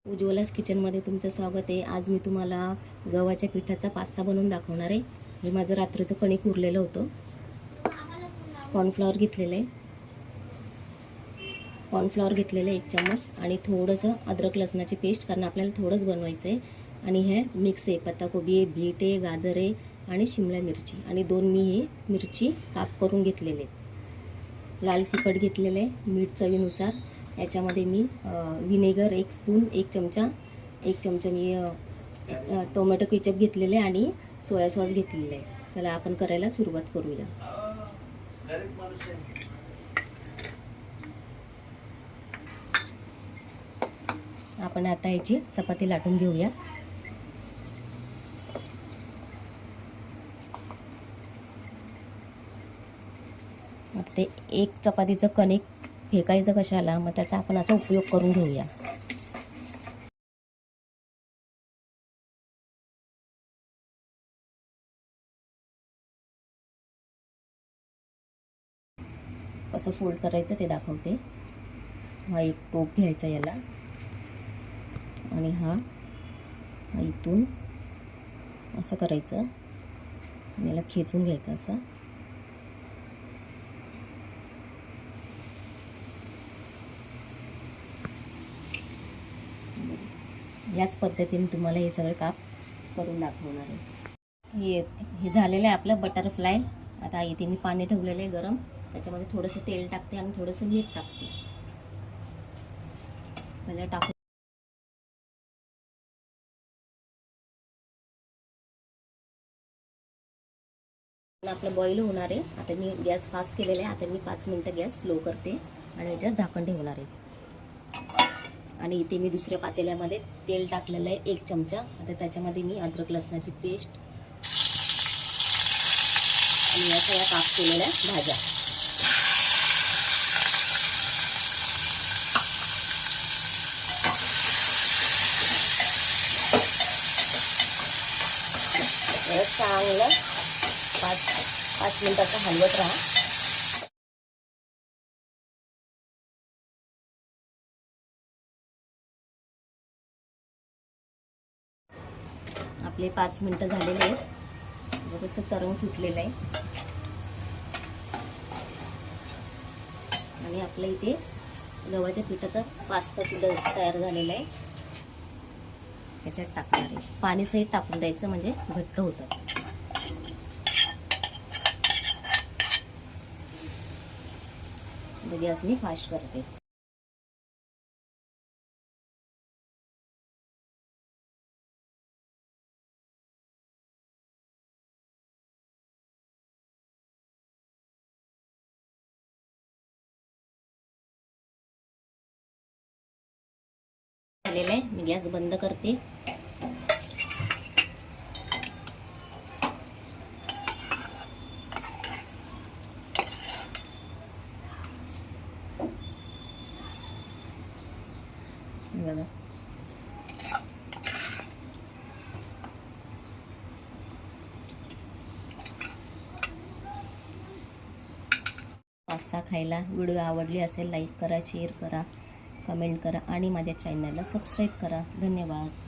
उज्ज्वलास किचनमध्ये तुमचं स्वागत आहे। आज मी तुम्हाला गव्हाच्या पिठाचा पास्ता बनवून दाखवणार आहे। हे माझं रात्रीचं कणिक उरलेलं होतं। कॉर्नफ्लॉवर घेतलेलं आहे, 1 चम्मच आणि थोडंसं अद्रक लसणाची पेस्ट, कारण आपल्याला थोडंच बनवायचं आहे। आणि हे मिक्स आहे, पत्ताकोबी आहे, बीट आहे, गाजर आहे आणि शिमला मिरची, आणि 2 मी हे मिरची काप करून घेतलेले आहेत। लाल तिखट घेतलेलं आहे, मीठ चवीनुसार। याच्यामध्ये मी विनेगर 1 स्पून, 1 चमचा मी टोमॅटो केचप घेतलेले आणि सोया सॉस घेतलेले आहे। चला आपण करायला सुरुवात करूया। आपण आता याची चपाती लाटून घेऊया। मग ते एक चपातीचं कणिक फेकायचं कशाला, मग त्याचा आपण असा उपयोग करून घेऊया। कसं फोल्ड करायचं ते दाखवते। हा एक टोप घ्यायचा याला, आणि हा इथून असं करायचं आणि याला खेचून घ्यायचं असं। याच पद्धतीने तुम्हाला हे सगळे काप करून दाखवणार आहे। हे झालेलं आहे आपलं बटरफ्लाय। आता इथे मी पाणी ठेवलेलं आहे गरम, त्याच्यामध्ये थोडंसं तेल टाकते आणि थोडंसं मीठ टाकते। पहिला टाकून आपलं बॉईल होणार आहे। आता मी गॅस फास्ट केलेला आहे। आता मी 5 मिनिटं गॅस स्लो करते आणि याच्यात झाकण ठेवणार आहे। आणि इथे मी दुसऱ्या पातेल्यामध्ये तेल टाकलेलं आहे 1 चमचा। आता त्याच्यामध्ये मी अद्रक लसणाची पेस्ट आणि या सगळ्या काप केलेल्या भाज्या, चांगलं 5 मिनिटाचं हलवत राहा। आपले 5 मिनिटं झालेले आहेत। कसं तरंग सुटलेलं आहे आणि आपल्या इथे गव्हाच्या पिठाचा पास्ता सुद्धा तयार झालेला आहे। त्याच्यात टाकणार आहे, पाणी सहित टाकून द्यायचं म्हणजे घट्ट होतं। गॅस मी फास्ट करते। झालेलं आहे, मी गॅस बंद करते। बघा, पास्ता खायला। व्हिडिओ आवडली असेल लाईक करा, शेअर करा, कमेंट करा आणि माझ्या चॅनलला सबस्क्राईब करा। धन्यवाद।